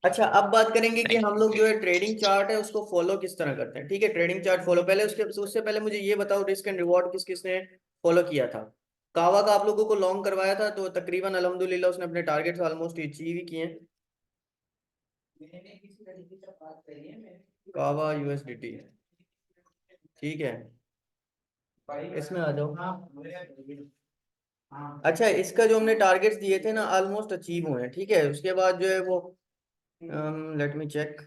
अच्छा, अब बात करेंगे कि हम लोग जो है ट्रेडिंग चार्ट है उसको फॉलो किस तरह करते हैं। ठीक है, ट्रेडिंग चार्ट फॉलो, पहले उससे पहले मुझे ये बताओ, रिस्क एंड रिवॉर्ड किस किसने फॉलो किया था। कावा का आप लोगों को लॉन्ग करवाया था, तो तकरीबन अल्हम्दुलिल्लाह उसने अपने टारगेट्स ऑलमोस्ट अचीव ही किए हैं। कावा यूएसडीटी, ठीक है, इसमें आ जाओ। अच्छा, इसका जो हमने टारगेट्स दिए थे ना ऑलमोस्ट अचीव हुए हैं। ठीक है, उसके बाद जो है वो लेट मी चेक।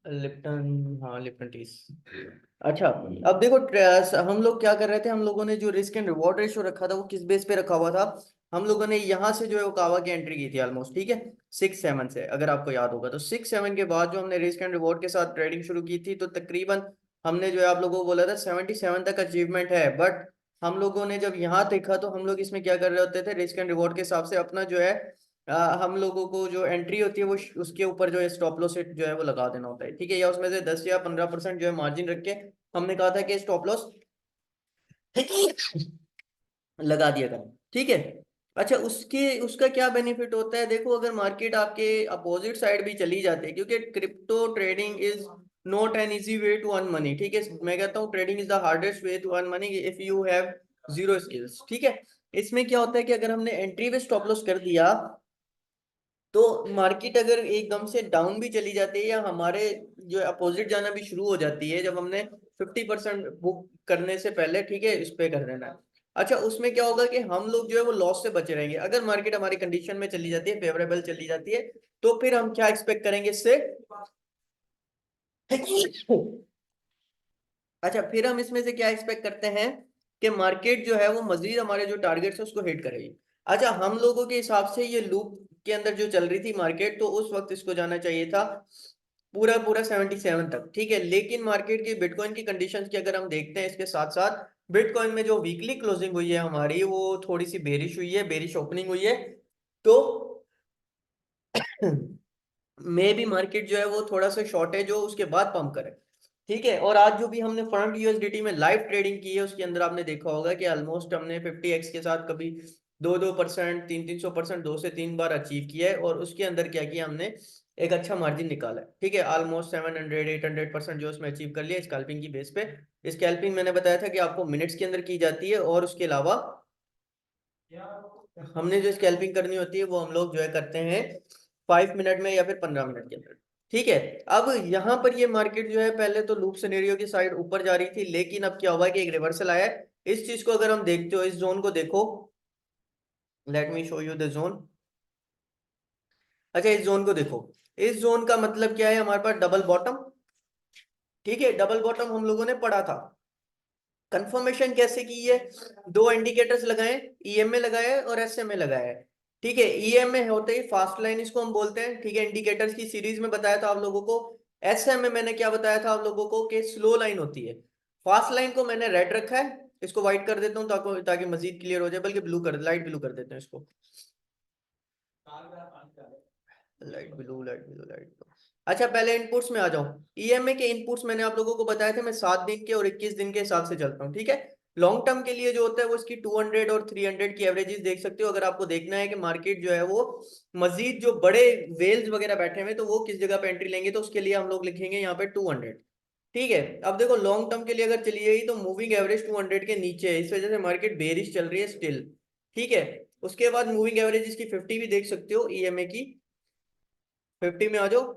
लिप्टन, हाँ लिप्टन टी। अच्छा, अब देखो हम लोग क्या कर रहे थे, हम लोगों ने जो रिस्क एंड रिवॉर्ड रेशियो रखा था वो किस बेस पे रखा हुआ था। हम लोगों ने यहाँ से जो है वो कावा की एंट्री की थी ऑलमोस्ट, ठीक है, 6-7 से, अगर आपको याद होगा तो 6-7 के बाद जो हमने रिस्क एंड रिवॉर्ड के साथ ट्रेडिंग शुरू की थी, तो तकरीबन हमने जो है आप लोगों को बोला था 77 तक अचीवमेंट है। बट हम लोगों ने जब यहाँ देखा तो हम लोग इसमें क्या कर रहे होते थे, रिस्क एंड रिवॉर्ड के हिसाब से अपना जो है हम लोगों को जो एंट्री होती है वो उसके ऊपर जो है स्टॉप लॉस जो है वो लगा देना होता है। ठीक है, या उसमें से 10 या 15% जो है मार्जिन रख के हमने कहा था कि स्टॉप लॉस लगा दिया करें। ठीक है। अच्छा, उसके उसका क्या बेनिफिट होता है, देखो अगर मार्केट आपके अपोजिट साइड भी चली जाती है, क्योंकि crypto trading is not an easy way to earn money. ठीक है, मैं कहता हूँ trading is the hardest way to earn money if you have zero skills. ठीक है, इसमें क्या होता है कि अगर हमने एंट्री पे स्टॉप लॉस कर दिया, तो मार्केट अगर एकदम से डाउन भी चली जाती है या हमारे जो अपोजिट जाना भी शुरू हो जाती है, जब हमने 50% बुक करने से पहले, ठीक है, इस पे कर देना है। अच्छा, उसमें क्या होगा कि हम लोग जो है वो लॉस से बचे रहेंगे। अगर मार्केट हमारी कंडीशन में चली जाती है, फेवरेबल चली जाती है, तो फिर हम क्या एक्सपेक्ट करेंगे इससे। अच्छा, फिर हम इसमें से क्या एक्सपेक्ट करते हैं कि मार्केट जो है वो मजीद हमारे जो टारगेट्स है उसको हिट करेगी। अच्छा, हम लोगों के हिसाब से ये लूप के अंदर जो चल रही थी मार्केट, तो उस वक्त इसको जाना चाहिए था पूरा पूरा 77 तक। ठीक है, लेकिन मार्केट की बिटकॉइन की कंडीशंस की अगर हम देखते हैं, इसके साथ साथ बिटकॉइन में जो वीकली क्लोजिंग हुई है हमारी, वो थोड़ी सी बेरिश हुई है, बेरिश ओपनिंग हुई है। तो मे भी मार्केट जो है वो थोड़ा सा शॉर्टेज हो उसके बाद पंप करे। ठीक है, और आज जो भी हमने फंड यूएसडीटी में लाइव ट्रेडिंग की है, उसके अंदर आपने देखा होगा कि ऑलमोस्ट हमने 50x के साथ कभी 2-2%, 300-300%, 2 से 3 बार अचीव किया है। और उसके अंदर क्या किया हमने, एक अच्छा मार्जिन निकाला है। ठीक है, ऑलमोस्ट 700-800% जो उसमें अचीव कर लिया स्कैल्पिंग की बेस पे। स्कैल्पिंग मैंने बताया था कि आपको मिनट्स के अंदर की जाती है, और उसके अलावा हमने जो स्कैल्पिंग करनी होती है वो हम लोग जो है करते हैं 5 मिनट में या फिर 15 मिनट के अंदर। ठीक है, अब यहाँ पर ये मार्केट जो है पहले तो लूप सिनेरियो की साइड ऊपर जा रही थी, लेकिन अब क्या हुआ कि एक रिवर्सल आया है। इस चीज को अगर हम देखते हो, इस जोन को देखो, let me show you the zone. अच्छा, इस जोन को देखो, इस जोन का मतलब क्या है, हमारे पास डबल बॉटम। ठीक है, डबल बॉटम हम लोगों ने पढ़ा था। कंफर्मेशन कैसे की है, दो इंडिकेटर्स लगाए, ईएमए लगाया है और एसएमए लगाया है। ठीक है, ईएमए होते ही फास्ट लाइन इसको हम बोलते हैं। ठीक है, इंडिकेटर्स की सीरीज में बताया था आप लोगों को। एसएमए मैंने क्या बताया था आप लोगों को कि स्लो लाइन होती है। फास्ट लाइन को मैंने रेड रखा है, इसको व्हाइट कर देता हूँ ताकि ताकि मजीद क्लियर हो जाए, बल्कि ब्लू कर, लाइट ब्लू कर देते हैं इसको। Light blue, light blue, light blue. अच्छा, पहले इनपुट्स में आ जाओ। ईएमए के इनपुट्स मैंने आप लोगों को बताया था, मैं 7 दिन के और 21 दिन के हिसाब से चलता हूँ। ठीक है, लॉन्ग टर्म के लिए जो होता है वो इसकी 200 और 300 की एवरेजेस देख सकते हो। अगर आपको देखना है कि मार्केट जो है वो मजीद जो बड़े वेल्स वगैरह बैठे हुए तो वो किस जगह पे एंट्री लेंगे, तो उसके लिए हम लोग लिखेंगे यहाँ पे 200। ठीक है, अब देखो लॉन्ग टर्म के लिए अगर चली गई तो मूविंग एवरेज 200 के नीचे है, इस वजह से मार्केट बेरिश चल रही है स्टिल। ठीक है, उसके बाद मूविंग एवरेज इसकी 50 भी देख सकते हो ईएमए की। 50 में आ जाओ।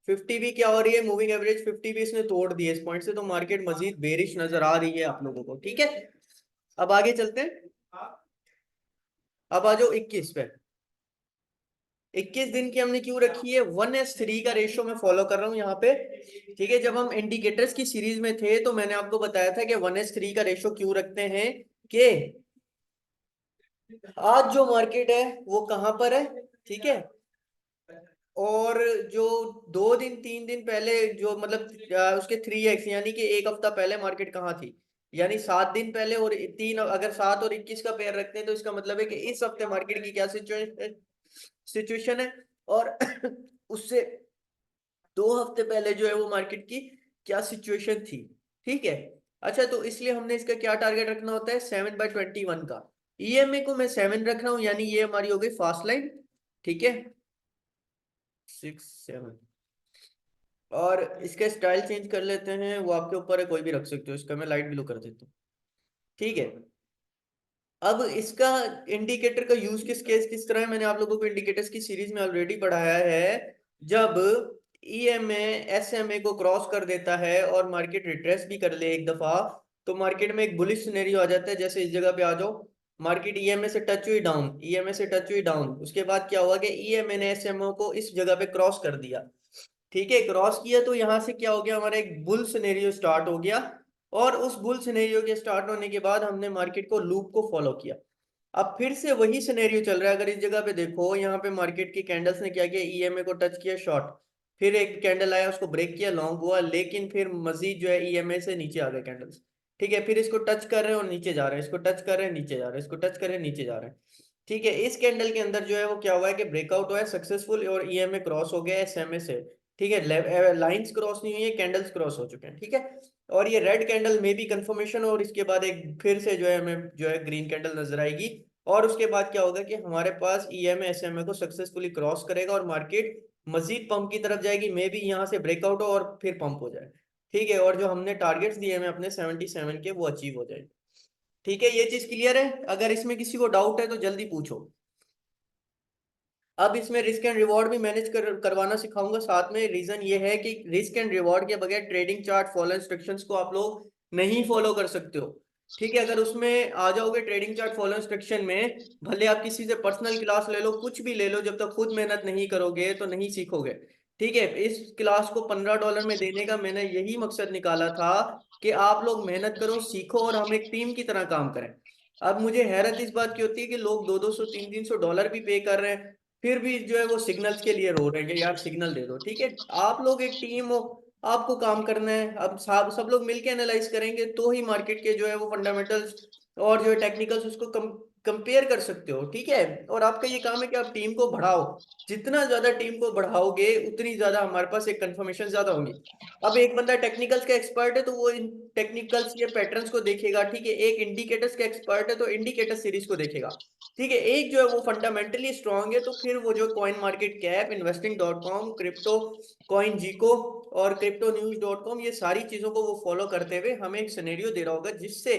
50 भी क्या हो रही है, मूविंग एवरेज 50 भी इसने तोड़ दी है इस पॉइंट से, तो मार्केट मजीद बेरिश नजर आ रही है आप लोगों को। ठीक है, अब आगे चलते हैं। अब आ जाओ 21 पे। 21 दिन की हमने क्यों रखी है, 1:3 का रेशियो मैं फॉलो कर रहा हूं यहाँ पे। ठीक है, जब हम इंडिकेटर्स की सीरीज में थे तो मैंने आपको बताया था कि 1:3 का रेशियो क्यों रखते हैं, कि आज जो मार्केट है वो कहां पर है। ठीक है, और जो 2 दिन 3 दिन पहले जो मतलब उसके 3x यानी कि एक हफ्ता पहले मार्केट कहाँ थी, यानी 7 दिन पहले, और तीन, अगर 7 और 21 का पेयर रखते हैं तो इसका मतलब है कि इस हफ्ते मार्केट की क्या सिचुएशन है, और उससे 2 हफ्ते पहले जो है वो मार्केट की क्या सिचुएशन थी। ठीक है, अच्छा तो इसलिए हमने इसका क्या टारगेट रखना होता है, 7/21 का। ईएमए को मैं 7 रख रहा हूं, यानी ये हमारी हो गई फास्ट लाइन। ठीक है, 6 7, और इसके स्टाइल चेंज कर लेते हैं, वो आपके ऊपर है, कोई भी रख सकते हो, इसका मैं लाइट ब्लू कर देता हूँ। ठीक है, अब इसका इंडिकेटर का यूज किस तरह है, मैंने आप लोगों को इंडिकेटर्स की सीरीज में ऑलरेडी पढ़ाया है। जब ईएमए एसएमए को क्रॉस कर देता है और मार्केट रिट्रेस भी कर ले एक दफा, तो मार्केट में एक बुलिश सिनेरियो आ जाता है। जैसे इस जगह पे आ जाओ, मार्केट ईएमए से टच हुई डाउन, ईएमए से टच हुई डाउन, उसके बाद क्या हुआ कि ईएमए ने एसएमओ को इस जगह पे क्रॉस कर दिया। ठीक है, क्रॉस किया तो यहां से क्या हो गया, हमारा एक बुल सिनेरियो स्टार्ट हो गया, और उस बुल सिनेरियो के स्टार्ट होने के बाद हमने मार्केट को लूप को फॉलो किया। अब फिर से वही सिनेरियो चल रहा है। अगर इस जगह पे देखो, यहाँ पे मार्केट की कैंडल्स ने क्या किया, ईएमए को टच किया शॉर्ट, फिर एक कैंडल आया उसको ब्रेक किया लॉन्ग हुआ, लेकिन फिर मजीद जो है ईएमए से नीचे आ गए कैंडल्स। ठीक है, फिर इसको टच कर रहे हैं और नीचे जा रहे हैं, इसको टच कर रहे हैं नीचे जा रहे हैं, इसको टच कर रहे हैं नीचे जा रहे हैं। ठीक है, इस कैंडल के अंदर जो है वो क्या हुआ है कि ब्रेकआउट हुआ है सक्सेसफुल, और ईएमए क्रॉस हो गया है एसएमए से। ठीक है, लाइंस क्रॉस नहीं हुई है, कैंडल्स क्रॉस हो चुके हैं। ठीक है, और ये रेड कैंडल में भी कंफर्मेशन, और इसके बाद एक फिर से जो है हमें जो है ग्रीन कैंडल नजर आएगी, और उसके बाद क्या होगा कि हमारे पास ईएमए एसएमए को सक्सेसफुली क्रॉस करेगा और मार्केट मजीद पंप की तरफ जाएगी, मे बी यहाँ से ब्रेकआउट हो और फिर पंप हो जाए। ठीक है, और जो हमने टारगेट्स दिए हैं अपने 77 के, वो अचीव हो जाए। ठीक है, ये चीज क्लियर है, अगर इसमें किसी को डाउट है तो जल्दी पूछो। अब इसमें रिस्क एंड रिवॉर्ड भी मैनेज करवाना सिखाऊंगा साथ में। रीजन ये है कि रिस्क एंड रिवॉर्ड के बगैर ट्रेडिंग चार्ट फॉलो इंस्ट्रक्शंस को आप लोग नहीं फॉलो कर सकते हो। ठीक है, अगर उसमें आ जाओगे ट्रेडिंग चार्ट फॉलो इंस्ट्रक्शन में, भले आप किसी से पर्सनल क्लास ले लो, कुछ भी ले लो, जब तक खुद मेहनत नहीं करोगे तो नहीं सीखोगे। ठीक है, इस क्लास को $15 में देने का मैंने यही मकसद निकाला था कि आप लोग मेहनत करो, सीखो, और हम एक टीम की तरह काम करें। अब मुझे हैरत इस बात की होती है कि लोग 200 200 300 300 डॉलर भी पे कर रहे हैं, फिर भी जो है वो सिग्नल्स के लिए रो रहे हैं कि यार सिग्नल दे दो। ठीक है, आप लोग एक टीम हो, आपको काम करना है। अब सब लोग मिलके एनालाइज करेंगे तो ही मार्केट के जो है वो फंडामेंटल्स और जो है टेक्निकल्स उसको कंपेयर कर सकते हो। ठीक है, और आपका ये काम है कि आप टीम को बढ़ाओ, जितना ज्यादा टीम को बढ़ाओगे उतनी ज्यादा हमारे पास एक कंफर्मेशन ज्यादा होंगी। अब एक बंदा टेक्निकल्स का एक्सपर्ट है तो वो इन टेक्निकल्स या पैटर्न्स को देखेगा। ठीक है, एक इंडिकेटर्स का एक्सपर्ट है तो इंडिकेटर सीरीज को देखेगा। ठीक है, एक जो है वो फंडामेंटली स्ट्रांग है तो फिर वो जो coin market cap, investing.com, crypto coin जीको और क्रिप्टो न्यूज डॉट कॉम, ये सारी चीजों को वो फॉलो करते हुए हमें एक सिनेरियो दे रहा होगा, जिससे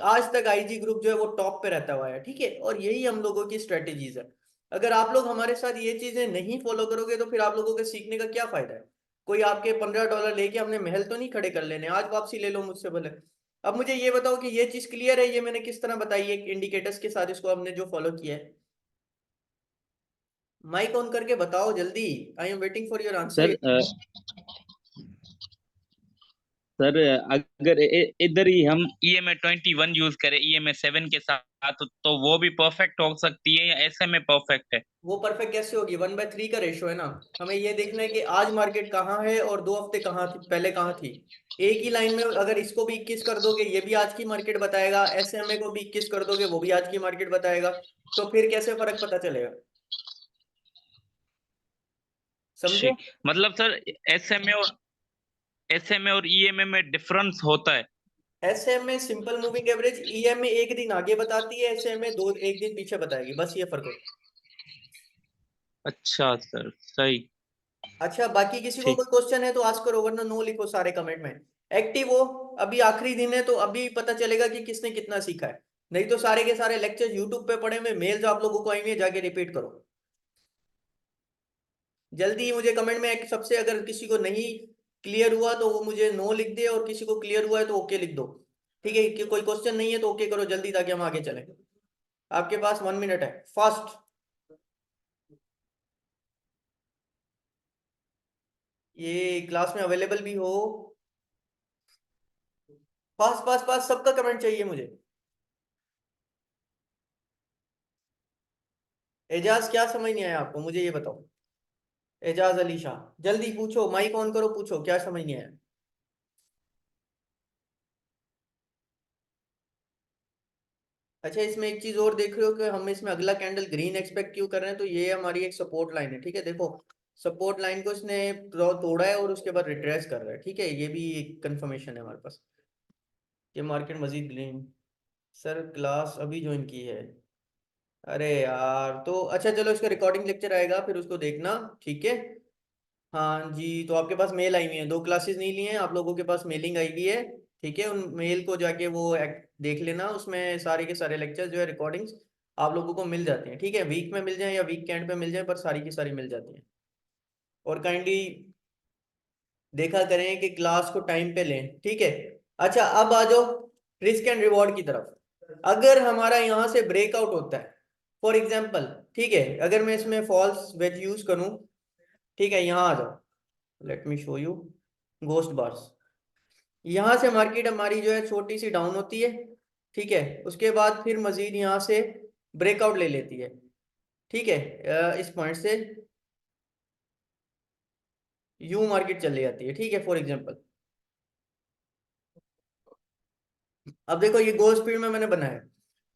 आज तक आईजी ग्रुप जो है वो टॉप पे रहता हुआ है। ठीक है, और यही हम लोगों की स्ट्रेटेजीज है। अगर आप लोग हमारे साथ ये चीजें नहीं फॉलो करोगे तो फिर आप लोगों के सीखने का क्या फायदा है। कोई आपके $15 लेके हमने महल तो नहीं खड़े कर लेने, आज वापसी ले लो मुझसे भले। अब मुझे ये बताओ कि ये चीज क्लियर है, ये मैंने किस तरह बताई है इंडिकेटर्स के साथ, इसको हमने जो फॉलो किया है। माइक ऑन करके बताओ जल्दी, I am waiting for your answer. Sir sir अगर इधर ही हम EMA 21 यूज करें EMA 7 के साथ, तो वो भी परफेक्ट हो सकती है या ऐसे में परफेक्ट है? वो परफेक्ट कैसे होगी, 1/3 का रेशो है ना। हमें ये देखना है कि आज मार्केट कहाँ है और 2 हफ्ते कहाँ थी, पहले कहाँ थी। एक ही लाइन में अगर इसको भी 21 कर दोगे, ये भी आज की मार्केट बताएगा, एसएमए को भी 21 कर दोगे, वो भी आज की मार्केट बताएगा, तो फिर कैसे फर्क पता चलेगा। समझे। ठीक, मतलब सर एसएमए और ईएमए में डिफरेंस होता है? SMA simple moving average, EMA एक दिन आगे बताती है, एसएमए दो एक दिन पीछे बताएगी, बस ये फर्क होता अच्छा सर, सही। है। अच्छा, बाकी किसी को ठीक। कोई क्वेश्चन है तो आज करो, वरना नो लिखो सारे कमेंट में। एक्टिव हो, अभी आखिरी दिन है तो अभी पता चलेगा कि किसने कितना सीखा है। नहीं तो सारे के सारे लेक्चर यूट्यूब पे पड़े हुए, मेल्स आप लोगों को आएंगे, जाके रिपीट करो। जल्दी मुझे कमेंट में सबसे, अगर किसी को नहीं क्लियर हुआ तो वो मुझे नो लिख दे, और किसी को क्लियर हुआ है तो ओके लिख दो। ठीक है, कि कोई क्वेश्चन नहीं है तो ओके करो जल्दी, ताकि हम आगे चलें। आपके पास 1 मिनट है, फास्ट। ये क्लास में अवेलेबल भी हो। फास्ट फास्ट फास्ट, सबका कमेंट चाहिए मुझे। एजाज, क्या समझ नहीं आया आपको, मुझे ये बताओ। एजाज अली शाह, जल्दी पूछो, माइक ऑन करो, पूछो क्या समझ नहीं आया। अच्छा, इसमें एक चीज और देख रहे हो कि हम इसमें अगला कैंडल ग्रीन एक्सपेक्ट क्यों कर रहे हैं, तो ये हमारी एक सपोर्ट लाइन है। ठीक है, देखो सपोर्ट लाइन को इसने तोड़ा है और उसके बाद रिट्रेस कर रहा है। ठीक है, ये भी एक कंफर्मेशन है हमारे पास कि मार्केट मजीद ग्रीन। सर क्लास अभी ज्वाइन की है। अरे यार, तो अच्छा चलो, इसका रिकॉर्डिंग लेक्चर आएगा फिर उसको देखना। ठीक है। हाँ जी, तो आपके पास मेल आई हुई है, 2 क्लासेस नहीं लिए हैं आप लोगों के पास, मेलिंग आई हुई है। ठीक है, उन मेल को जाके वो देख लेना, उसमें सारे के सारे लेक्चर जो है रिकॉर्डिंग्स आप लोगों को मिल जाती हैं। ठीक है, वीक में मिल जाए या वीक के एंड पे मिल जाए, पर सारी की सारी मिल जाती हैं। और काइंडली देखा करें कि क्लास को टाइम पे लें। ठीक है। अच्छा, अब आ जाओ रिस्क एंड रिवॉर्ड की तरफ। अगर हमारा यहाँ से ब्रेकआउट होता है, फॉर एग्जाम्पल, ठीक है, अगर मैं इसमें फॉल्स वेज यूज करूँ, ठीक है, यहाँ आ जाओ, let me show you ghost bars. यहाँ से मार्केट हमारी जो है छोटी सी डाउन होती है। ठीक है, उसके बाद फिर मजीद यहाँ से ब्रेकआउट ले लेती है। ठीक है, इस पॉइंट से यू मार्केट चली जाती है। ठीक है, फॉर एग्जांपल अब देखो ये गोल स्पीड में मैंने बनाया।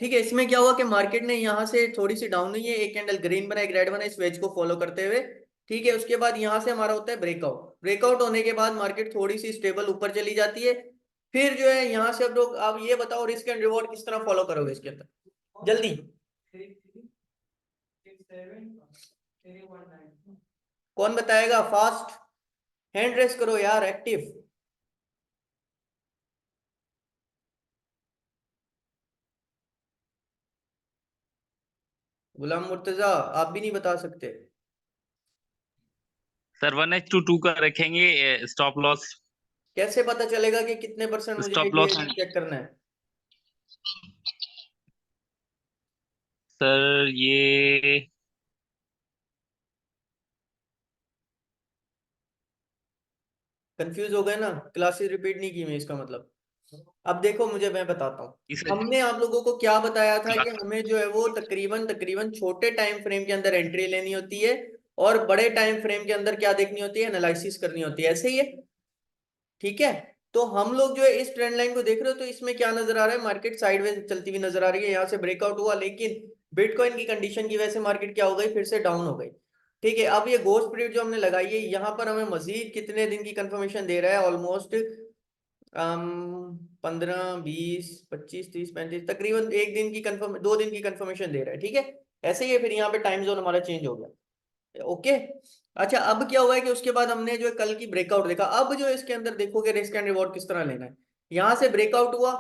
ठीक है, इसमें क्या हुआ कि मार्केट ने यहाँ से थोड़ी सी डाउन हुई है, एक कैंडल ग्रीन बना, एक रेड बना, इस वेज को फॉलो करते हुए। ठीक है, उसके बाद यहाँ से हमारा होता है ब्रेकआउट। ब्रेकआउट होने के बाद मार्केट थोड़ी सी स्टेबल ऊपर चली जाती है। फिर जो है यहाँ से अब लोग, आप ये बताओ रिस्क एंड रिवॉर्ड किस तरह फॉलो करोगे इसके अंदर, जल्दी। कौन बताएगा फास्ट, हैंड रेस करो यार, एक्टिव। गुलाम मुर्तजा, आप भी नहीं बता सकते? सर 1:2 का रखेंगे स्टॉप लॉस। कैसे पता चलेगा कि कितने परसेंट मुझे स्टॉप ये लॉस चेक करना है? सर ये कंफ्यूज हो गए ना, क्लासेस रिपीट नहीं की मैं, इसका मतलब। अब देखो, मुझे मैं बताता हूँ, इस हमने आप लोगों को क्या बताया था कि हमें जो है वो तकरीबन तकरीबन छोटे टाइम फ्रेम के अंदर एंट्री लेनी होती है, और बड़े टाइम फ्रेम के अंदर क्या देखनी होती है, एनालिसिस करनी होती है, ऐसे ही है। ठीक है, तो हम लोग जो है इस ट्रेंड लाइन को देख रहे हो, तो इसमें क्या नजर आ रहा है, मार्केट साइडवेज चलती हुई नजर आ रही है, यहाँ से ब्रेकआउट हुआ, लेकिन बिटकॉइन की कंडीशन की वजह से मार्केट क्या हो गई, फिर से डाउन हो गई। ठीक है, अब ये गोस्ट पीरियड जो हमने लगाई है, यहाँ पर हमें मजीद कितने दिन की कंफर्मेशन दे रहा है, ऑलमोस्ट 15 20 25 30 35, तकरीबन एक दिन की कंफर्म, 2 दिन की कंफर्मेशन दे रहा है। ठीक है, ऐसे ही है, फिर यहाँ पे टाइम जोन हमारा चेंज हो गया। ओके। अच्छा, अब क्या हुआ है कि उसके बाद हमने जो है कल की ब्रेकआउट देखा, अब जो इसके अंदर देखोगे रिस्क एंड रिवॉर्ड किस तरह लेना है। यहाँ से ब्रेकआउट हुआ,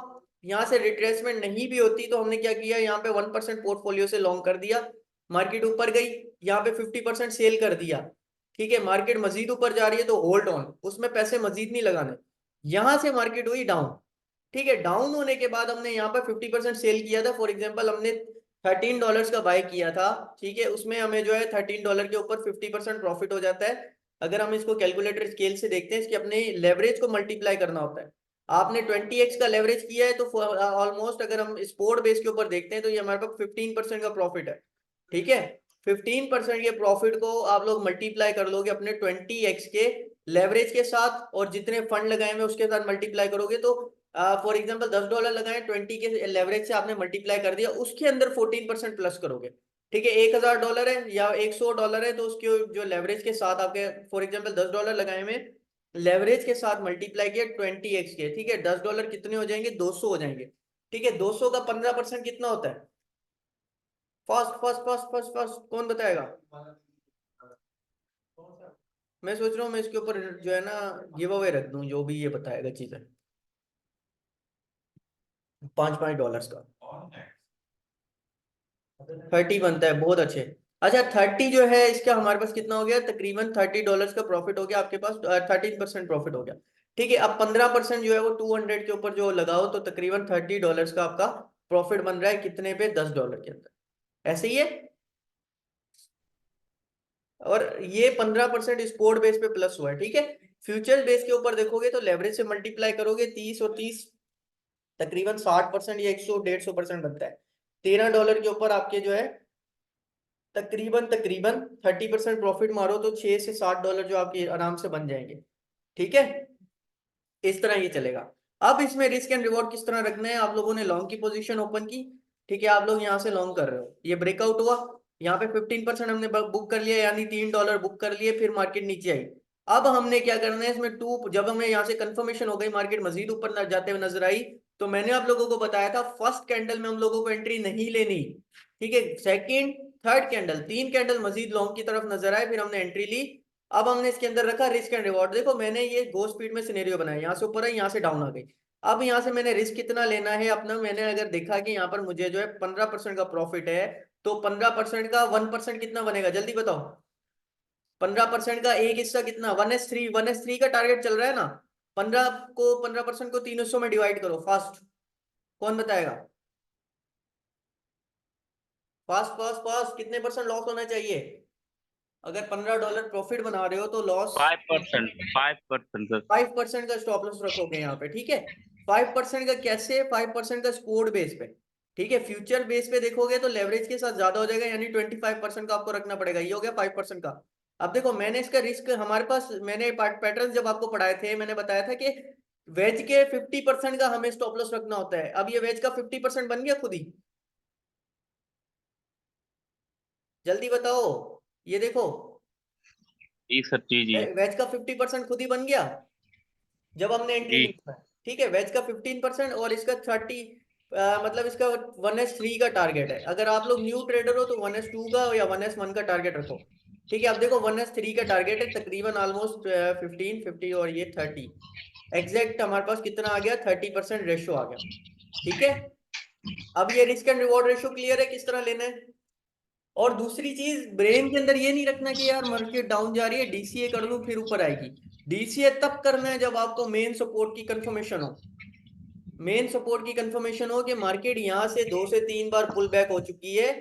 यहाँ से रिट्रेसमेंट नहीं भी होती तो हमने क्या किया, यहाँ पे 1% पोर्टफोलियो से लॉन्ग कर दिया। मार्केट ऊपर गई, यहाँ पे 50% सेल कर दिया। ठीक है, मार्केट मजीद ऊपर जा रही है तो होल्ड ऑन, उसमें पैसे मजीद नहीं लगाने। यहाँ से मार्केट हुई डाउन। ठीक है, डाउन होने के बाद हमने यहाँ पर 50% सेल किया था, फॉर एग्जाम्पल हमने $13 का बाय किया था। ठीक है, उसमें हमें जो है $13 के ऊपर 50% प्रॉफिट हो जाता है। अगर हम इसको कैलकुलेटर स्केल से देखते हैं, इसकी अपने लेवरेज को मल्टीप्लाई करना होता है। आपने 20x का लेवरेज किया है, तो ऑलमोस्ट अगर हम स्पोर्ट बेस के ऊपर देखते हैं तो ये हमारे पास 15% का प्रॉफिट है। ठीक है, 15% के प्रॉफिट को आप लोग मल्टीप्लाई कर लोगे अपने 20x के लेवरेज के साथ, और जितने फंड लगाए हुए उसके साथ मल्टीप्लाई करोगे, तो फॉर एग्जाम्पल $10 लगाए, 20 के लेवरेज से आपने मल्टीप्लाई कर दिया, उसके अंदर 14% प्लस करोगे। ठीक है, $1000 है या $100 है, तो उसके जो लेवरेज के साथ आपके, फॉर एग्जाम्पल $10 लगाए हुए, लेवरेज के साथ मल्टीप्लाई किया 20x के। ठीक है, $10 कितने हो जाएंगे, 200 हो जाएंगे। ठीक है, 200 का 15% कितना होता है? Fast fast fast fast fast, कौन बताएगा? मैं सोच रहा हूँ मैं इसके ऊपर जो है ना गिव अवे रख दूं, जो भी ये बताएगा चीजें, 5 $5 का 30 बनता है, बहुत अच्छे। अच्छा 30 जो है इसका हमारे पास कितना हो गया, तकरीबन $30 का प्रॉफिट हो गया आपके पास, 13% प्रॉफिट हो गया। ठीक है, अब 15% जो है वो 200 के ऊपर जो लगाओ तो तकरीबन $30 का आपका प्रॉफिट बन रहा है, कितने पे, $10 के अंदर, ऐसे ही है। और ये 15% स्पोर्ट बेस पे प्लस हुआ है। ठीक है, फ्यूचर बेस के ऊपर देखोगे तो लेवरेज से मल्टीप्लाई करोगे 30 और 30 तकरीबन 60% या 100-150% बनता है। $13 के ऊपर आपके जो है तकरीबन तकरीबन 30% प्रॉफिट मारो तो $6 से $7 जो आपके आराम से बन जाएंगे। ठीक है, इस तरह ये चलेगा। अब इसमें रिस्क एंड रिवॉर्ड किस तरह रखना है, आप लोगों ने लॉन्ग की पोजीशन ओपन की, ठीक है, आप लोग यहाँ से लॉन्ग कर रहे हो, ये ब्रेकआउट हुआ, यहाँ पे 15% हमने बुक कर लिया, यानी $3 बुक कर लिए, फिर मार्केट नीचे आई। अब हमने क्या करना है इसमें टू, जब हमें यहाँ से कंफर्मेशन हो गई मार्केट मजीद ऊपर जाते हुए नजर आई, तो मैंने आप लोगों को बताया था फर्स्ट कैंडल में हम लोगों को एंट्री नहीं लेनी। ठीक है, सेकेंड थर्ड कैंडल, 3 कैंडल मजीद लॉन्ग की तरफ नजर आए, फिर हमने एंट्री ली। अब हमने इसके अंदर रखा रिस्क एंड रिवॉर्ड। देखो मैंने ये गो स्पीड में सिनेरियो बनाया, यहाँ से ऊपर है, यहाँ से डाउन आ गई। अब यहाँ से मैंने रिस्क कितना लेना है अपना, मैंने अगर देखा कि यहाँ पर मुझे जो है 15% का प्रॉफिट है, तो 15% का 1% कितना बनेगा, जल्दी बताओ। 15% का एक हिस्सा कितना, 1s3, 1s3 का टारगेट चल रहा है ना। 15% को 3 हिस्सों में डिवाइड करो फास्ट, कौन बताएगा, फास्ट फास्ट फास्ट, कितने परसेंट लॉस होना चाहिए, अगर $15 प्रॉफिट बना रहे हो तो लॉस 5%, 5% सर। 5% का स्टॉप लॉस रखोगे यहाँ पे। ठीक है, 5% का कैसे, 5% का स्कोर्ड बेस पे। ठीक है, फ्यूचर बेस पे देखोगे तो लेवरेज के साथ ज्यादा हो जाएगा, यानी 25% का आपको रखना पड़ेगा, ये हो गया 5% का। अब देखो मैंने इसका रिस्क हमारे पास, मैंने पैटर्न जब आपको पढ़ाए थे मैंने बताया था कि वेज के 50% का हमें स्टॉप लॉस रखना होता है। अब ये वेज का 50% बन गया खुद ही, जल्दी बताओ, ये देखो जी सर, जी जी वेज का 50% खुद ही बन गया जब हमने एंट्री जी। ली था। ठीक है, वेज का 15% और इसका 30, मतलब इसका 1s3 का टारगेट है। अगर आप लोग न्यू ट्रेडर हो तो 1s2 का या 1s1 का टारगेट रखो। ठीक है, अब देखो 1s3 का टारगेट है तकरीबन ऑलमोस्ट 15 50 और ये 30, एग्जैक्ट हमारे पास कितना आ गया, 30% रेशो आ गया। ठीक है, अब ये risk and reward ratio clear है किस तरह लेना है। और दूसरी चीज ब्रेन के अंदर ये नहीं रखना कि यार मार्केट डाउन जा रही है डीसीए कर लूं फिर ऊपर आएगी। डीसीए तब करना है जब आपको मेन सपोर्ट की कंफर्मेशन हो, मेन सपोर्ट की कंफर्मेशन हो कि मार्केट यहाँ से 2 से 3 बार पुल बैक हो चुकी है।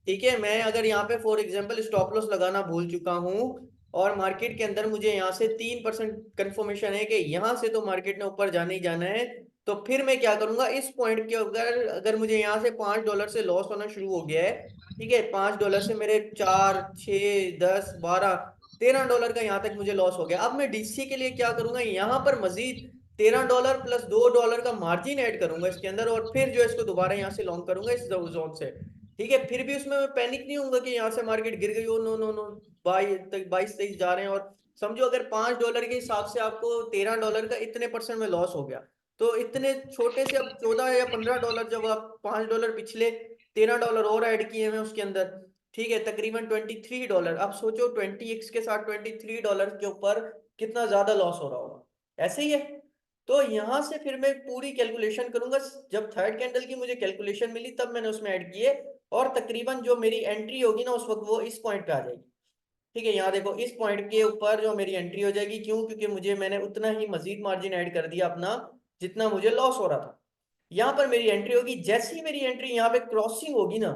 ठीक है, मैं अगर यहाँ पे फॉर एग्जांपल स्टॉप लॉस लगाना भूल चुका हूँ और मार्केट के अंदर मुझे यहाँ से 3% कंफर्मेशन है कि यहाँ से तो मार्केट ने ऊपर जाने ही जाना है, तो फिर मैं क्या करूंगा इस पॉइंट के, अगर अगर मुझे यहाँ से $5 से लॉस होना शुरू हो गया है, ठीक है, $5 से मेरे 4 6 10 12 $13 का यहाँ तक मुझे लॉस हो गया। अब मैं डीसी के लिए क्या करूंगा, यहाँ पर मजीद $13 प्लस $2 का मार्जिन ऐड करूंगा इसके अंदर, और फिर जो है इसको दोबारा यहाँ से लॉन्ग करूंगा इस जोन से। ठीक है, फिर भी उसमें मैं पैनिक नहीं होऊंगा कि यहाँ से मार्केट गिर गई हो, नो नो नो, 22 23 जा रहे हैं, और समझो अगर $5 के हिसाब से आपको $13 का इतने परसेंट में लॉस हो गया, तो इतने छोटे से अब 14 या 15 डॉलर, जब आप $5 पिछले $13 और ऐड किए हैं उसके अंदर, ठीक है, तकरीबन $23। अब सोचो 20x के साथ $23 के ऊपर कितना ज्यादा लॉस हो रहा होगा, ऐसे ही है। तो यहां से फिर मैं पूरी कैलकुलेशन करूंगा, जब थर्ड कैंडल की मुझे कैलकुलेशन मिली तब मैंने उसमें ऐड किए, और तकरीबन जो मेरी एंट्री होगी ना उस वक्त वो इस पॉइंट पे आ जाएगी। ठीक है, यहाँ देखो इस पॉइंट के ऊपर जो मेरी एंट्री हो जाएगी, क्यों, क्योंकि मुझे मैंने उतना ही मजीद मार्जिन ऐड कर दिया अपना जितना मुझे लॉस हो रहा था। यहाँ पर मेरी एंट्री होगी, जैसे ही मेरी एंट्री यहाँ पे क्रॉसिंग होगी ना,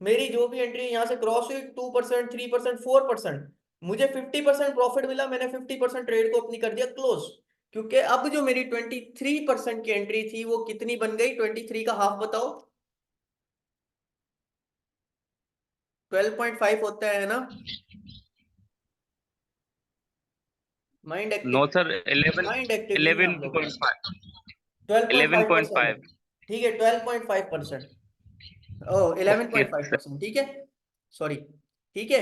मेरी जो भी एंट्री यहाँ से क्रॉस हुई 2% 3% 4%, मुझे 50% प्रॉफिट मिला, मैंने 50% ट्रेड को अपनी कर दिया क्लोज। क्योंकि अब जो मेरी 23% की एंट्री थी वो कितनी बन गई, 23 का हाफ बताओ, 12.5 होता है ना, mind no active, sir, 11, mind active नहीं है आप लोगों का। 11.5, 12.5% है। 11.5। ठीक है, 12.5%, oh eleven okay point five sir. Percent ठीक है, सॉरी। ठीक है,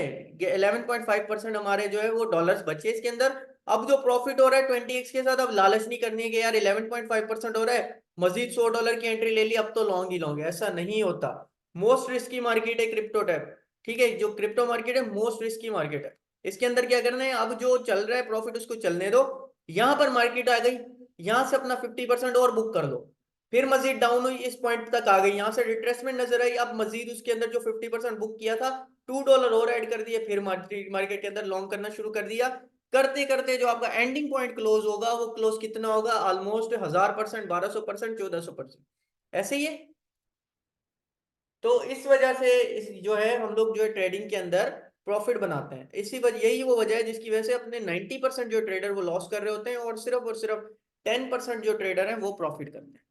11.5% हमारे जो है वो डॉलर्स बचे इसके अंदर। अब जो प्रॉफिट हो रहा है 20x के साथ, अब लालच नहीं करनी है कि यार 11.5% हो रहा है, मजीद $100 की एंट्री ले ली अब तो लॉन्ग ही लॉन्ग है, ऐसा नहीं होता। मोस्ट रिस्की मार्केट है क्रिप्टो टैप। ठीक है, जो क्रिप्टो मार्केट है मोस्ट रिस्की मार्केट है। इसके अंदर क्या करना है, अब जो चल रहा है प्रॉफिट उसको चलने दो, यहां पर मार्केट आ गई, यहां से अपना 50% और बुक कर दो, फिर मजीद डाउन हुई इस पॉइंट तक आ गई, यहां से रिट्रेसमेंट नजर आई, अब मजीद उसके अंदर जो 50% बुक किया था $2 और ऐड कर दिए, फिर मार्केट के अंदर लॉन्ग करना शुरू कर दिया। करते करते जो आपका एंडिंग पॉइंट क्लोज होगा वो क्लोज कितना होगा, ऑलमोस्ट 1000%, 1200%, 1400%, ऐसे ही है। तो इस वजह से जो है हम लोग जो है ट्रेडिंग के अंदर प्रॉफिट बनाते हैं। इसी वजह, यही वो वजह है जिसकी वजह से अपने 90% जो ट्रेडर वो लॉस कर रहे होते हैं और सिर्फ 10% जो ट्रेडर हैं वो प्रॉफिट करते हैं।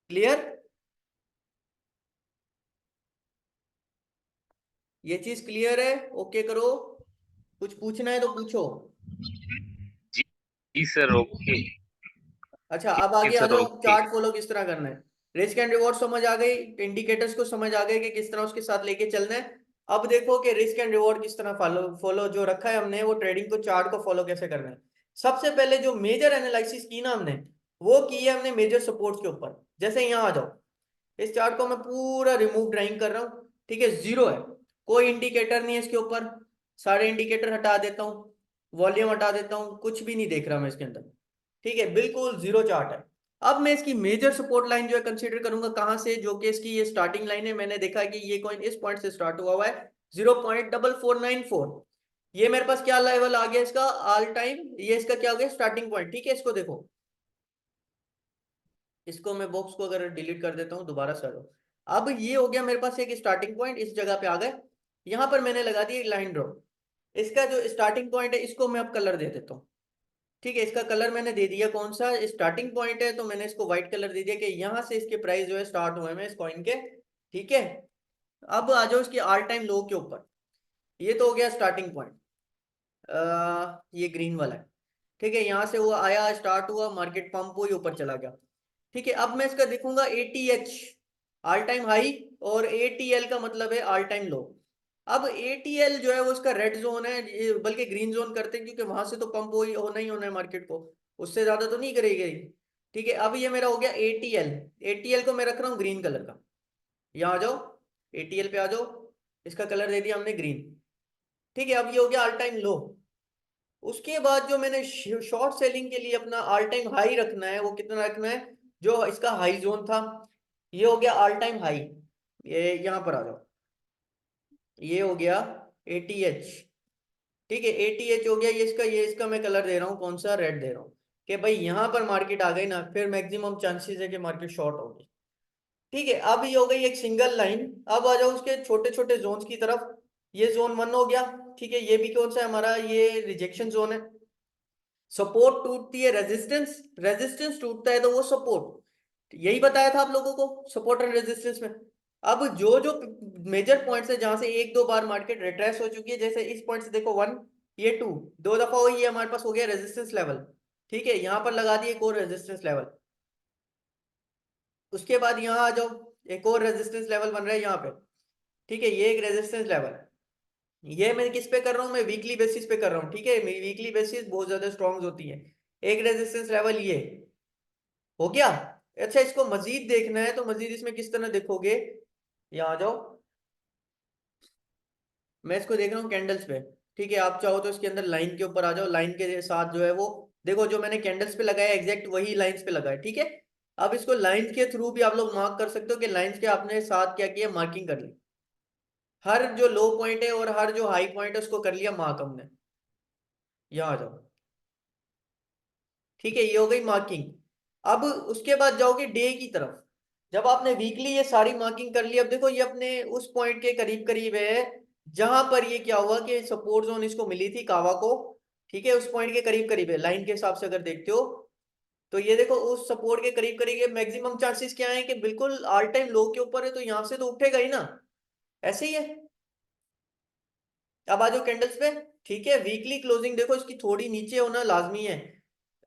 क्लियर? ये चीज क्लियर है? ओके करो, कुछ पूछना है तो पूछो। जी जी सर, ओके। अच्छा, अब आगे आ सर जाओ, ओके। चार्ट फॉलो किस तरह करना है। रिस्क एंड रिवॉर्ड समझ आ गई, इंडिकेटर्स को समझ आ गए कि किस तरह उसके साथ लेके चलना है। अब देखो कि रिस्क एंड रिवॉर्ड किस तरह फॉलो फॉलो जो रखा है हमने, वो ट्रेडिंग को चार्ट को फॉलो कैसे करना है। सबसे पहले जो मेजर एनालिसिस की ना हमने, वो की है हमने मेजर सपोर्ट के ऊपर। जैसे यहाँ आ जाओ, इस चार्ट को मैं पूरा रिमूव ड्राइंग कर रहा हूँ, ठीक है, जीरो है, कोई इंडिकेटर नहीं है इसके ऊपर, सारे इंडिकेटर हटा देता हूँ, वॉल्यूम हटा देता हूँ, कुछ भी नहीं देख रहा मैं इसके अंदर, ठीक है, बिल्कुल जीरो चार्ट है। अब मैं इसकी मेजर सपोर्ट लाइन जो है कंसीडर करूंगा कहां से, जो कि इसकी ये स्टार्टिंग लाइन है। मैंने देखा कि ये कॉइन इस पॉइंट से स्टार्ट हुआ है 0.4494, ये मेरे पास क्या लेवल आ गया इसका, ऑल टाइम, ये इसका क्या हो गया, स्टार्टिंग पॉइंट, ठीक है। इसको देखो, इसको मैं बॉक्स को अगर डिलीट कर देता हूँ दोबारा से आ जाओ। अब ये हो गया मेरे पास एक स्टार्टिंग पॉइंट, इस जगह पे आ गए, यहां पर मैंने लगा दी लाइन ड्रॉ। इसका जो स्टार्टिंग पॉइंट है इसको मैं अब कलर दे देता हूँ, ठीक है। इसका कलर मैंने दे दिया, कौन सा स्टार्टिंग पॉइंट है, तो मैंने इसको व्हाइट कलर दे दिया कि यहां से इसके प्राइस जो है स्टार्ट हुए हैं इस कॉइन के, ठीक है। अब आ जाओ इसके ऑल टाइम लो के ऊपर, ये तो हो गया स्टार्टिंग पॉइंट, ये ग्रीन वाला है, ठीक है। यहाँ से वो आया, स्टार्ट हुआ, मार्केट पंप हुई, ऊपर चला गया, ठीक है। अब मैं इसका देखूंगा ATH, ऑल टाइम हाई, और ATL का मतलब है ऑल टाइम लो। अब ATL जो है वो उसका रेड जोन है, बल्कि ग्रीन जोन करते हैं, क्योंकि वहां से तो पंप हो होना ही होना है मार्केट को, उससे ज्यादा तो नहीं करेगी, ठीक है। अब ये मेरा हो गया ATL, ATL को मैं रख रहा हूँ ग्रीन कलर का, यहाँ आ जाओ, ATL पे आ जाओ, इसका कलर दे दिया हमने ग्रीन, ठीक है। अब ये हो गया ऑल टाइम लो। उसके बाद जो मैंने शॉर्ट सेलिंग के लिए अपना ऑल टाइम हाई रखना है, वो कितना रखना है, जो इसका हाई जोन था, ये हो गया ऑल टाइम हाई, ये यहां पर आ जाओ, ये हो गया ATH, ठीक है। ATH हो गया, ये इसका मैं कलर दे रहा हूँ, कौन सा, रेड दे रहा हूँ, कि भाई यहां पर मार्केट आ गई ना, फिर मैक्सिमम चांसेस है कि मार्केट शॉर्ट होगी, ठीक है। अब ये हो गई एक सिंगल लाइन। अब आ जाओ उसके छोटे छोटे जोन्स की तरफ, ये जोन 1 हो गया, ठीक है। ये भी कौन सा है हमारा, ये रिजेक्शन जोन है। सपोर्ट टूटती है, रेजिस्टेंस, रेजिस्टेंस टूटता है तो वो सपोर्ट, यही बताया था आप लोगों को सपोर्ट एंड रेजिस्टेंस में। अब जो जो मेजर पॉइंट्स है जहां से एक दो बार मार्केट रिट्रेस हो चुकी है, जैसे इस पॉइंट से देखो 1, ये 2, दो दफा हुई, ये हमारे पास हो गया रेजिस्टेंस लेवल, ठीक है। यहां पर लगा दिए एक और रेजिस्टेंस लेवल, उसके बाद यहाँ आ जाओ, एक और रेजिस्टेंस लेवल बन रहा है यहाँ पे, ठीक है, ये एक रेजिस्टेंस लेवल। ये मैं किस पे कर रहा हूँ, मैं वीकली बेसिस पे कर रहा हूँ, ठीक है, मेरी वीकली बेसिस बहुत ज्यादा स्ट्रॉन्ग होती है। एक रेजिस्टेंस लेवल ये हो गया। अच्छा, इसको मजीद देखना है तो मजीद इसमें किस तरह देखोगे, यहाँ आ जाओ, मैं इसको देख रहा हूँ कैंडल्स पे, ठीक है। आप चाहो तो इसके अंदर लाइन के ऊपर आ जाओ, लाइन के साथ जो है वो देखो, जो मैंने कैंडल्स पे लगाया एग्जैक्ट वही लाइंस पे लगाया, ठीक है। अब इसको लाइंस के थ्रू भी आप लोग मार्क कर सकते हो कि लाइंस के आपने साथ क्या किया, मार्किंग कर ली, हर जो लो पॉइंट है और हर जो हाई पॉइंट है उसको कर लिया मार्क हमने, यहाँ आ जाओ, ठीक है, ये हो गई मार्किंग। अब उसके बाद जाओगे डे की तरफ, जब आपने वीकली ये सारी मार्किंग कर ली, अब देखो ये अपने उस पॉइंट के करीब करीब है जहां पर ये क्या हुआ कि सपोर्ट जोन इसको मिली थी कावा को, ठीक है, उस पॉइंट के करीब करीब है लाइन के हिसाब से अगर देखते हो। तो ये देखो उस सपोर्ट के करीब करीब है, मैक्सिमम चांसेस क्या है कि बिल्कुल ऑल टाइम लो के ऊपर है, तो यहां से तो उठेगा ही ना, ऐसे ही है। अब आ जाओ कैंडल्स पे, ठीक है। वीकली क्लोजिंग देखो इसकी थोड़ी नीचे होना लाजमी है,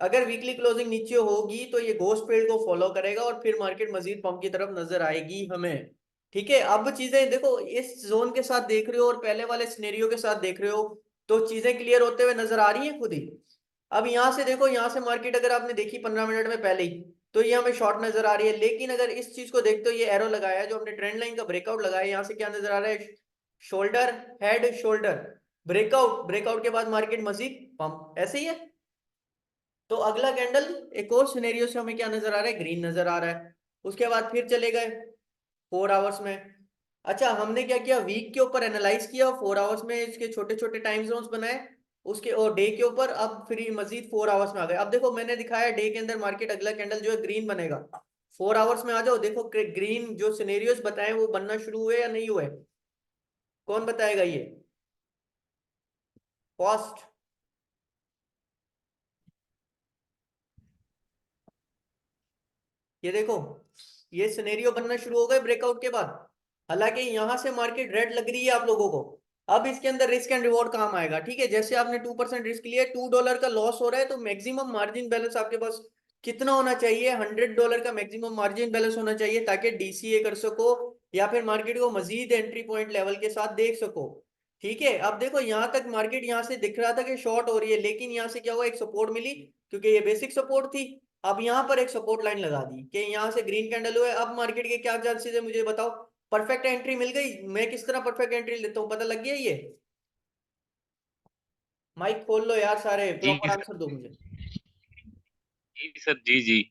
अगर वीकली क्लोजिंग नीचे होगी तो ये घोस्ट फील्ड को फॉलो करेगा और फिर मार्केट मजीद पंप की तरफ नजर आएगी हमें, ठीक है। अब चीजें देखो इस जोन के साथ देख रहे हो और पहले वाले सिनेरियो के साथ देख रहे हो, तो चीजें क्लियर होते हुए नजर आ रही हैं खुद ही। अब यहाँ से देखो, यहाँ से मार्केट अगर आपने देखी 15 मिनट में पहले ही, तो ये हमें शॉर्ट नजर आ रही है, लेकिन अगर इस चीज को देखते हो, ये एरो लगाया है जो हमने ट्रेंड लाइन का ब्रेकआउट लगाया है, यहाँ से क्या नजर आ रहा है, shoulder, head, shoulder, breakout, breakout के बाद मार्केट मजीद पंप, ऐसे ही है। तो अगला कैंडल एक और सिनेरियो से हमें क्या नजर आ रहा है, ग्रीन नजर आ रहा है। उसके बाद फिर चले गए 4 आवर्स में, अच्छा, हमने क्या किया, वीक के ऊपर एनालाइज किया, 4 आवर्स में इसके छोटे छोटे टाइम जोन्स बनाए, उसके और डे के ऊपर अब फिर मजीद 4 आवर्स में आ गए। अब देखो मैंने दिखाया डे के अंदर मार्केट अगला कैंडल जो है ग्रीन बनेगा। 4 आवर्स में आ जाओ, देखो ग्रीन जो सिनेरियोस बताए वो बनना शुरू हुए या नहीं हुए, कौन बताएगा ये कॉस्ट? ये देखो, ये सिनेरियो बनना शुरू हो गए ब्रेकआउट के बाद। हालांकि यहां से मार्केट रेड लग रही है आप लोगों को। अब इसके अंदर रिस्क एंड रिवॉर्ड काम आएगा, ठीक है। जैसे आपने 2% रिस्क लिया, $2 का लॉस हो रहा है, तो मैक्सिमम मार्जिन बैलेंस आपके पास कितना होना चाहिए? $100 का मैक्सिमम मार्जिन बैलेंस होना चाहिए, ताकि डीसीए कर सको या फिर मार्केट को मजीद एंट्री पॉइंट लेवल के साथ देख सको। ठीक है, अब देखो यहाँ तक मार्केट यहाँ से दिख रहा था कि शॉर्ट हो रही है, लेकिन यहाँ से क्या हुआ, एक सपोर्ट मिली, क्योंकि ये बेसिक सपोर्ट थी। अब यहाँ पर एक सपोर्ट लाइन लगा दी कि यहाँ से ग्रीन कैंडल हुए। अब मार्केट के क्या चांसेस है मुझे बताओ? परफेक्ट एंट्री मिल गई? मैं किस तरह परफेक्ट एंट्री लेता हूँ, पता लग गया ये? माइक खोल लो यार सारे, जी प्रॉपर सर। आंसर दो मुझे। जी सर, जी जी।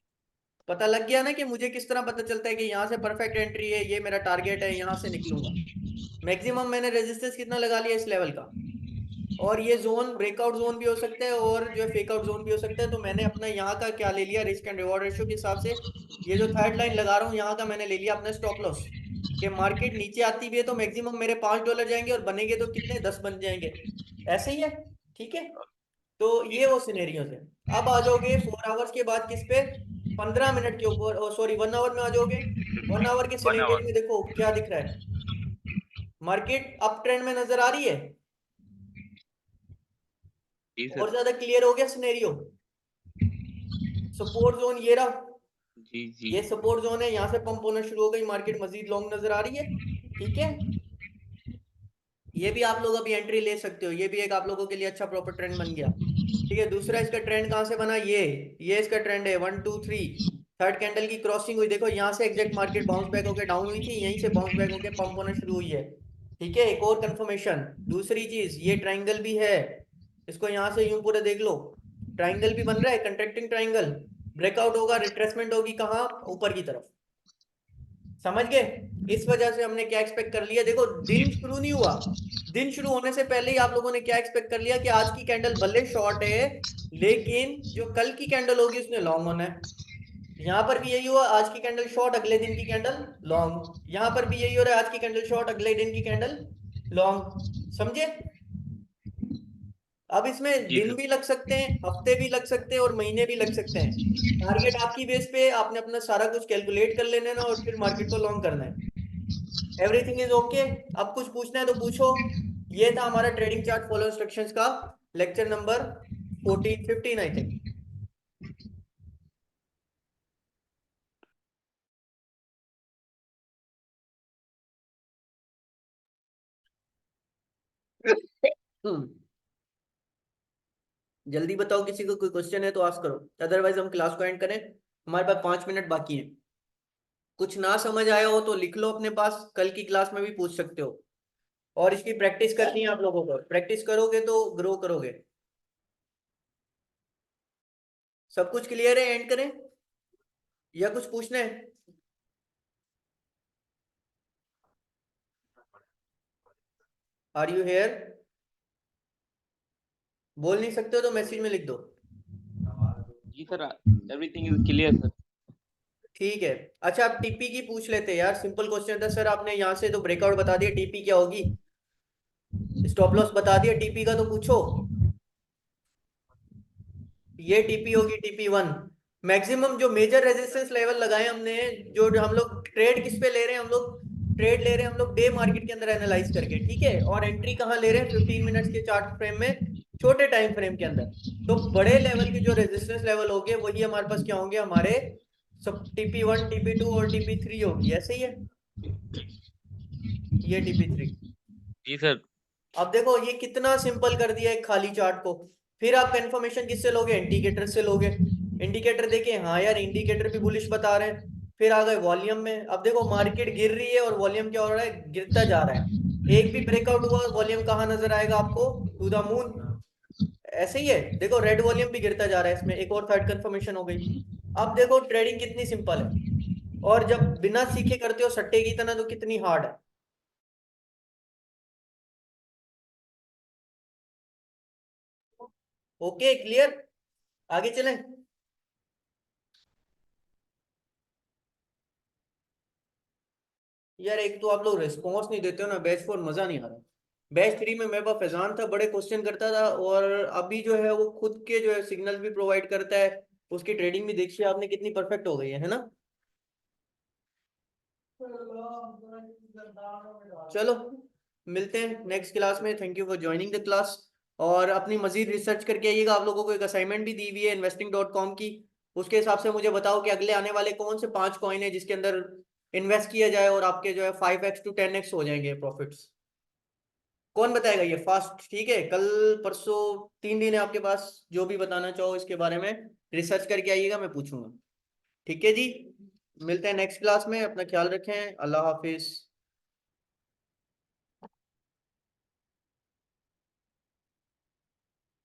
पता लग गया ना कि मुझे किस तरह पता चलता है कि यहाँ से परफेक्ट एंट्री है, ये मेरा टारगेट है, यहाँ से निकलूंगा। मैक्सिमम मैंने रेजिस्टेंस कितना लगा लिया इस लेवल का, और ये जोन ब्रेकआउट जोन भी हो सकता है और जो है फेक आउट जोन भी हो सकता है। तो मैंने अपना यहाँ का क्या ले लिया, रिस्क एंड रिवॉर्ड रेशियो के हिसाब से, ये जो थर्ड लाइन लगा रहा हूँ यहाँ का मैंने ले लिया अपना स्टॉप लॉस। कि मार्केट नीचे आती भी है तो मैक्सिमम मेरे $5 जाएंगे, और बनेंगे तो कितने, 10 बन जाएंगे। ऐसे ही है, ठीक है। तो जी ये सर। वो सिनेरियोज है। अब आ जाओगे 4 आवर्स के बाद किस पे, 15 मिनट के ऊपर, सॉरी 1 आवर में आ जाओगे। 1 आवर के वन सिनेरियोज आवर में देखो क्या दिख रहा है, मार्केट अप ट्रेंड में नजर आ रही है। जी और सर। ज्यादा क्लियर हो गया सिनेरियो? सपोर्ट जोन ये रहा, जी जी। ये सपोर्ट जोन है, यहाँ से पंप होना शुरू हो गई, मार्केट मजीद लॉन्ग नजर आ रही है, ठीक है। ये भी आप लोग अभी एंट्री ले सकते हो, ये भी एक आप लोगों के लिए अच्छा प्रॉपर ट्रेंड बन गया, ठीक है। दूसरा इसका ट्रेंड कहाँ से बना, ये इसका ट्रेंड है 1 2 3। थर्ड कैंडल की क्रॉसिंग हुई, देखो यहाँ से एग्जैक्ट मार्केट बाउंस बैक होकर डाउन हुई थी, यहीं से बाउंस बैक होकर पंप होना शुरू हुई है, ठीक है। एक और कंफर्मेशन, दूसरी चीज, ये ट्राइंगल भी है, इसको यहाँ से यूं पूरे देख लो, ट्राइंगल भी बन रहा है, कंट्रैक्टिंग ट्राइंगल। ब्रेकआउट होगा, रिट्रेसमेंट होगी कहाँ, ऊपर की तरफ। समझ गए? इस वजह से हमने क्या एक्सपेक्ट कर लिया, देखो दिन शुरू नहीं हुआ, दिन शुरू होने से पहले ही आप लोगों ने क्या एक्सपेक्ट कर लिया कि आज की कैंडल भले शॉर्ट है, लेकिन जो कल की कैंडल होगी उसने लॉन्ग होना है। यहां पर भी यही हुआ, आज की कैंडल शॉर्ट, अगले दिन की कैंडल लॉन्ग। यहां पर भी यही हो रहा है, आज की कैंडल शॉर्ट, अगले दिन की कैंडल लॉन्ग। समझे? अब इसमें जी दिन सर। भी लग सकते हैं, हफ्ते भी लग सकते हैं, और महीने भी लग सकते हैं। टारगेट आपकी बेस पे आपने अपना सारा कुछ कैलकुलेट कर लेना है ना, और फिर मार्केट को लॉन्ग करना है। Everything is okay. अब कुछ पूछना है तो पूछो। ये था हमारा ट्रेडिंग चार्ट फॉलो इंस्ट्रक्शंस का लेक्चर नंबर 14 15 आई थिंक। हम्म, जल्दी बताओ, किसी को कोई क्वेश्चन है तो आस्क करो, अदरवाइज हम क्लास को एंड करें। हमारे पास 5 मिनट बाकी है। कुछ ना समझ आया हो तो लिख लो अपने पास, कल की क्लास में भी पूछ सकते हो। और इसकी प्रैक्टिस करनी है आप लोगों को, प्रैक्टिस करोगे तो ग्रो करोगे। सब कुछ क्लियर है, एंड करें या कुछ पूछना है? Are you here? बोल नहीं सकते हो तो मैसेज में लिख दो। जी sir, everything is clear sir. ठीक है। अच्छा, आप टीपी की पूछ लेते हैं यार, सिंपल क्वेश्चन था सर, आपने यहाँ से तो ब्रेकआउट बता दिया, टीपी क्या होगी, स्टॉप लॉस बता दिया, टीपी का तो पूछो। ये टीपी होगी, TP1। मैक्सिमम जो मेजर रेजिस्टेंस लेवल लगाए हमने, जो हम लोग ट्रेड किस पे ले रहे हैं, हम लोग ट्रेड ले रहे हैं हम लोग डे मार्केट के अंदर एनालाइज करके, ठीक है। और एंट्री कहाँ ले रहे हैं, 15 मिनट्स के चार्ट फ्रेम में, छोटे टाइम फ्रेम के अंदर। तो बड़े लेवल के जो रेजिस्टेंस लेवल होंगे वही हमारे पास क्या होंगे, हमारे सब TP1 TP2 और TP3 होगी, ऐसे ही है। ये TP3। जी सर। अब देखो ये कितना सिंपल कर दिया है खाली चार्ट को। फिर आप कंफर्मेशन किससे लोगे, इंडिकेटर से लोगे। इंडिकेटर देखे, हाँ यार इंडिकेटर भी बुलिश बता रहे हैं। फिर आ गए वॉल्यूम में, अब देखो मार्केट गिर रही है और वॉल्यूम क्या हो रहा है, गिरता जा रहा है। एक भी ब्रेकआउट हुआ वॉल्यूम कहाँ नजर आएगा आपको, टू द मून। ऐसे ही है, देखो रेड वॉल्यूम भी गिरता जा रहा है, इसमें एक और थर्ड कंफर्मेशन हो गई। अब देखो ट्रेडिंग कितनी सिंपल है, और जब बिना सीखे करते हो सट्टे की तरह तो कितनी हार्ड है। ओके क्लियर, आगे चलें। यार एक तो आप लोग रिस्पॉन्स नहीं देते हो ना, बैच 4 मजा नहीं आ रहा। बैच 3 में मेरे पास फैजान था, बड़े क्वेश्चन करता था, और अभी जो है वो खुद के जो है सिग्नल भी प्रोवाइड करता है। उसकी ट्रेडिंग भी देखिए आपने कितनी परफेक्ट हो गई है ना। चलो मिलते हैं नेक्स्ट क्लास में, thank you for joining the class. और अपनी मजीद रिसर्च करके आइएगा, आप लोगों को एक असाइनमेंट भी दी हुई है investing.com की। उसके हिसाब से मुझे बताओ कि अगले आने वाले कौन से 5 कॉइन है जिसके अंदर इन्वेस्ट किया जाए और आपके जो है 5x to 10x हो जाएंगे प्रॉफिट्स। कौन बताएगा ये फास्ट, ठीक है, कल परसों 3 दिन है आपके पास, जो भी बताना चाहो इसके बारे में रिसर्च करके आइएगा, मैं पूछूंगा। ठीक है जी, मिलते हैं नेक्स्ट क्लास में, अपना ख्याल रखें, अल्लाह हाफिज।